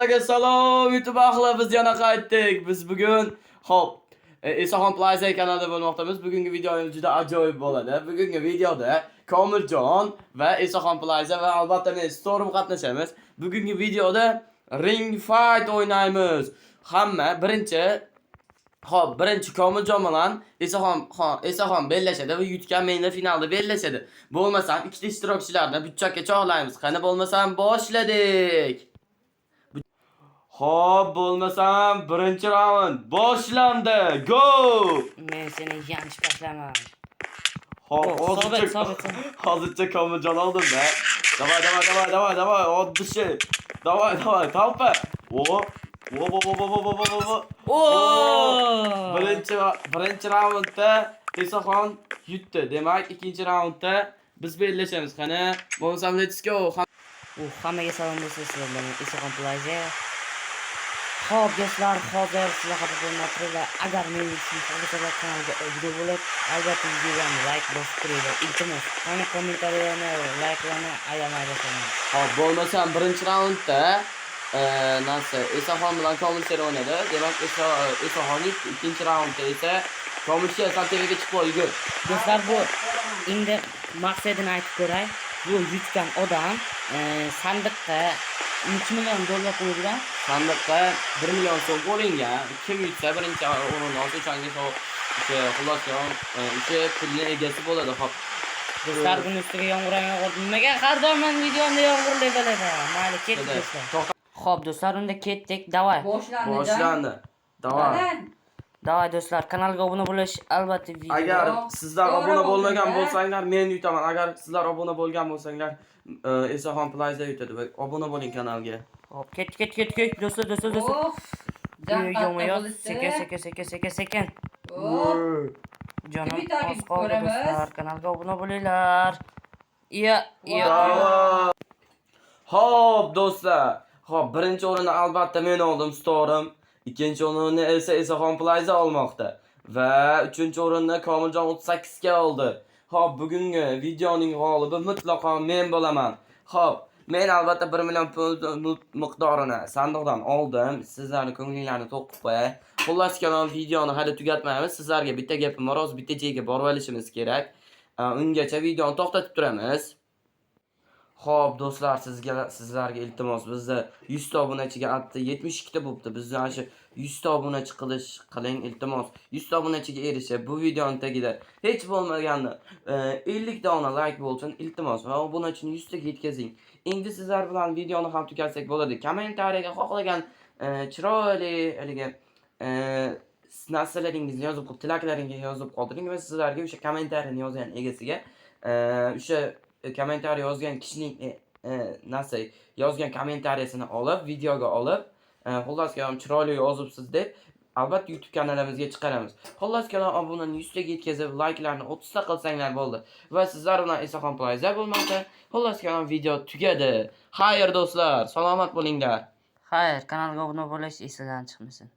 Salom YouTube ahli, biz yana qaytdik. Biz bugun Isaxon Plaza kanalida bo'lmoqdamiz. Bugungi videomiz juda ajoyib bo'ladi. Bugungi videoda Komiljon va Isaxon Plaza va albatta men Storm qatnashamiz. Bugungi videoda Ring Fight o'ynaymiz. Hamma birinchi Komiljon bilan Isaxon bellashadi va yutgan menda finalda bellashadi. Bo'lmasam ikkita ishtirokchilarni buchakka chog'laymiz. Qani bo'lmasam boshladik. Xo'p, bo'lmasam birinchi raund boshlandi. Go! Men seni yanch tashlaman. Xo'p, hozircha Komiljon oldim-da. Давай, oddishi. Давай, talpa. Birinchi raundda Isaxon yutdi. Demak, ikkinchi raundda biz bellashamiz. Qani, bo'lmasam let's go. Hammaga salom bo'lsin sizlarga. Isaxon Plaza. Xo'p, do'stlar, hozir sizlar xabar bo'lmoqda. Agar meni sevsangiz kanalga obuna bo'lib, albatta videoni like bosib turinglar. Iltimos, qani kommentariyani, like'larni ayamay boshlaymiz. Xo'p, bo'lmasam birinchi raundda Isaxon bilan Komiljon o'ynadi. Demak, Isaxon ikkinchi raundda esa Komiljon santiga chiqib yugur. Do'stlar, bu endi maqsadini aytib ko'ray. Bu yutgan odam sandiqqa 3 million dollar qo'ygan. Sandiqqa 1 million so'm qo'yilgan. Kim yutsa birinchi o'rinni olsa, o'sha o'sha pulning egasi bo'ladi. Xo'p. Do'stlar, buni ustiga yomg'ir nimaga har doim men videomda yomg'irlay bo'ladi. Mayli, ketdik do'stlar. Xo'p, do'stlar, unda ketdik. Davay. Boshlandi. Davay do'stlar, kanalga obuna bo'lish albatta video. Agar sizlar obuna bo'lmagan bo'lsanglar, men yutaman. Agar sizlar obuna bo'lgan bo'lsanglar, Isaxon Plaza yutadi. Obuna bo'ling kanalga. Hop, ket. Do'stlar. Yo'q, sekin. Jonim, oz qoldi do'stlar, kanalga obuna bo'linglar. Xo'p, do'stlar. Xo'p, birinchi o'rinni albatta men oldim, Storm. Ikkinchi o'rinni esa Isaxon Plaza olmoqda. Va uchinchi o'rinni Komiljon 38 ga oldi. Xo'p, bugungi videoning g'olibi mutlaqo men bo'laman. Xo'p, men albatta 1 million pul miqdorini sandiqdan oldim. Sizlarning ko'nglingizni to'qib qo'yay. Xullas, kanal videoni hali tugatmaymiz. Sizlarga bitta gapim bor, hozir bitta joyga borib olishimiz kerak. Ungacha videoni to'xtatib turamiz. Xo'p, do'stlar, sizlarga iltimos, bizda 100 ta obunachiga atdi 72 ta bo'libdi. Bizda ana shu 100 ta obunachi qiling, iltimos. 100 ta obunachiga erishib, bu videoning tagida hech bo'lmaganda 50 dona like bo'lsin, iltimos, va obunachini 100 taga yetkazing. Endi sizlar bilan videoni ham tugatsak bo'ladi. Kommentariyaga xohlagan chiroyli narsalaringizni yozib qo'yib, tilaklaringizni yozib qoldiring va sizlarga o'sha kommentariyani yozgan egasiga o'sha kommentariy yozgan kishining yozgan kommentariyasini olib, videoga olib, xullas kalom chiroyli yozibsiz deb albatta YouTube kanalimizga chiqaramiz. Xullas kalom obunani 100 taga yetkazib, like'larni 30 ta qilsanglar bo'ldi. Va sizlar bilan Isaxon Plaza bo'lmoqda. Xullas kalom video tugadi. Xayr do'stlar, salomat bo'linglar. Xayr, kanalga obuna bo'lish esingizdan chiqmasin.